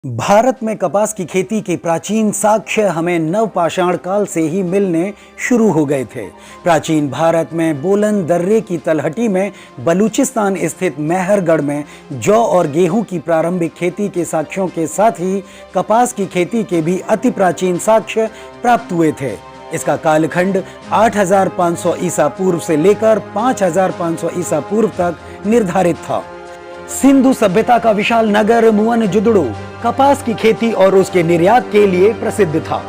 भारत में कपास की खेती के प्राचीन साक्ष्य हमें नवपाषाण काल से ही मिलने शुरू हो गए थे। प्राचीन भारत में बोलन दर्रे की तलहटी में बलूचिस्तान स्थित मेहरगढ़ में जौ और गेहूं की प्रारंभिक खेती के साक्ष्यों के साथ ही कपास की खेती के भी अति प्राचीन साक्ष्य प्राप्त हुए थे। इसका कालखंड 8500 ईसा पूर्व से लेकर 5500 ईसा पूर्व तक निर्धारित था। सिंधु सभ्यता का विशाल नगर मुअनजुदड़ो कपास की खेती और उसके निर्यात के लिए प्रसिद्ध था।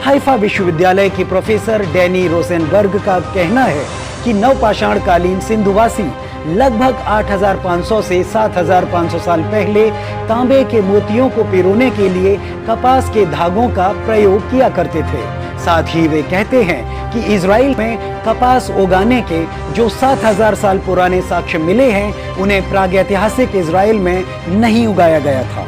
हाइफा विश्वविद्यालय के प्रोफेसर डैनी रोसेनबर्ग का कहना है कि नवपाषाण कालीन सिंधुवासी लगभग 8500 से 7500 साल पहले तांबे के मोतियों को पिरोने के लिए कपास के धागों का प्रयोग किया करते थे। साथ ही वे कहते हैं कि इजराइल में कपास उगाने के जो 7000 साल पुराने साक्ष्य मिले हैं, उन्हें प्रागैतिहासिक इजराइल में नहीं उगाया गया था,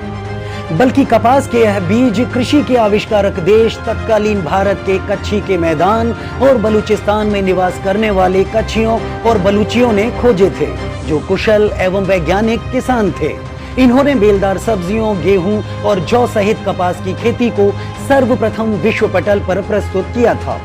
बल्कि कपास के यह बीज कृषि के आविष्कारक देश तत्कालीन भारत के कच्छी के मैदान और बलूचिस्तान में निवास करने वाले कच्छियों और बलूचियों ने खोजे थे, जो कुशल एवं वैज्ञानिक किसान थे। इन्होंने बेलदार सब्जियों, गेहूं और जौ सहित कपास की खेती को सर्वप्रथम विश्व पटल पर प्रस्तुत किया था।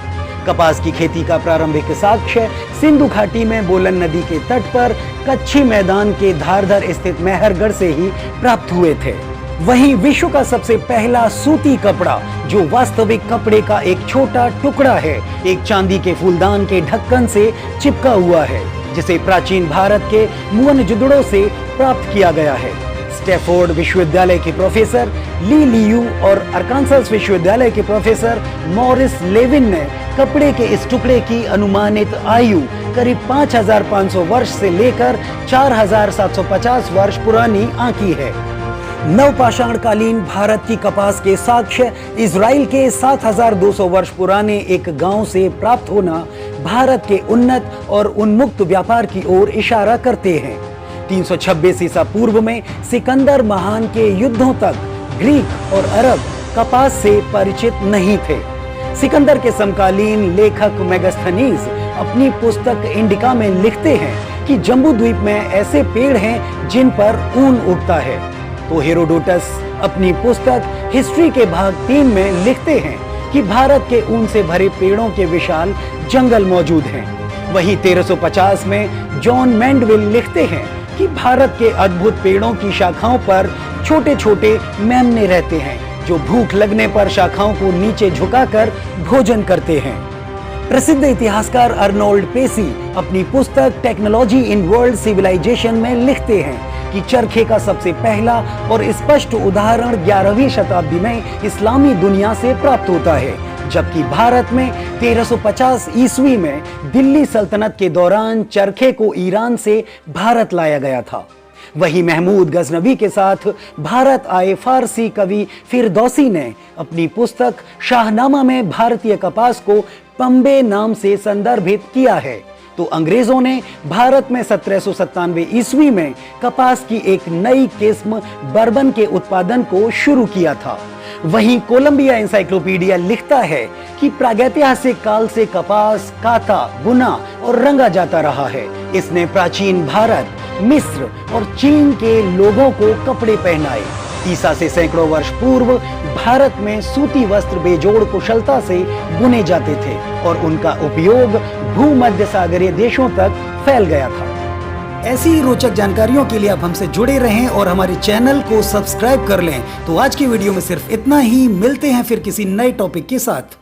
कपास की खेती का प्रारंभिक साक्ष्य सिंधु घाटी में बोलन नदी के तट पर कच्छी मैदान के धारधर स्थित मेहरगढ़ से ही प्राप्त हुए थे। वहीं विश्व का सबसे पहला सूती कपड़ा, जो वास्तविक कपड़े का एक छोटा टुकड़ा है, एक चांदी के फूलदान के ढक्कन से चिपका हुआ है, जिसे प्राचीन भारत के मुअनजुदड़ो से प्राप्त किया गया है। स्टैफोर्ड विश्वविद्यालय के प्रोफेसर ली लियू और अरकानसास विश्वविद्यालय के प्रोफेसर मॉरिस लेविन ने कपड़े के इस टुकड़े की अनुमानित आयु करीब 5500 वर्ष से लेकर 4750 वर्ष पुरानी आंकी है। नवपाषाण कालीन भारत की कपास के साक्ष्य इजराइल के 7200 वर्ष पुराने एक गांव से प्राप्त होना भारत के उन्नत और उन्मुक्त व्यापार की ओर इशारा करते हैं। 326 ईसा पूर्व में सिकंदर महान के युद्धों तक ग्रीक और अरब कपास से परिचित नहीं थे। सिकंदर के समकालीन लेखक मेगास्थनीज अपनी पुस्तक इंडिका में लिखते हैं कि जम्बू द्वीप में ऐसे पेड़ हैं जिन पर ऊन उगता है। तो हेरोडोटस अपनी पुस्तक हिस्ट्री के भाग 3 में लिखते हैं कि भारत के ऊन से भरे पेड़ों के विशाल जंगल मौजूद हैं। वहीं 1350 में जॉन मैंडविल लिखते हैं कि भारत के अद्भुत पेड़ों की शाखाओं पर छोटे छोटे मेमने रहते हैं, जो भूख लगने पर शाखाओं को नीचे झुकाकर भोजन करते हैं। प्रसिद्ध इतिहासकार अर्नोल्ड पेसी अपनी पुस्तक टेक्नोलॉजी इन वर्ल्ड सिविलाइजेशन में लिखते हैं कि चरखे का सबसे पहला और स्पष्ट उदाहरण 11वीं शताब्दी में इस्लामी दुनिया से प्राप्त होता है, जबकि भारत में 1350 ईस्वी में दिल्ली सल्तनत के दौरान चरखे को ईरान से भारत लाया गया था। वहीं महमूद गजनवी के साथ भारत आए फारसी कवि फिरदौसी ने अपनी पुस्तक शाहनामा में भारतीय कपास को पंबे नाम से संदर्भित किया है। तो अंग्रेजों ने भारत में 1797 ईस्वी में कपास की एक नई किस्म बर्बन के उत्पादन को शुरू किया था। वहीं कोलंबिया एनसाइक्लोपीडिया लिखता है कि प्रागैतिहासिक काल से कपास काता, बुना और रंगा जाता रहा है। इसने प्राचीन भारत, मिस्र और चीन के लोगों को कपड़े पहनाए। ईसा से सैकड़ों वर्ष पूर्व भारत में सूती वस्त्र बेजोड़ कुशलता से बुने जाते थे और उनका उपयोग भूमध्य सागरीय देशों तक फैल गया था। ऐसी ही रोचक जानकारियों के लिए आप हमसे जुड़े रहें और हमारे चैनल को सब्सक्राइब कर लें। तो आज की वीडियो में सिर्फ इतना ही। मिलते हैं फिर किसी नए टॉपिक के साथ।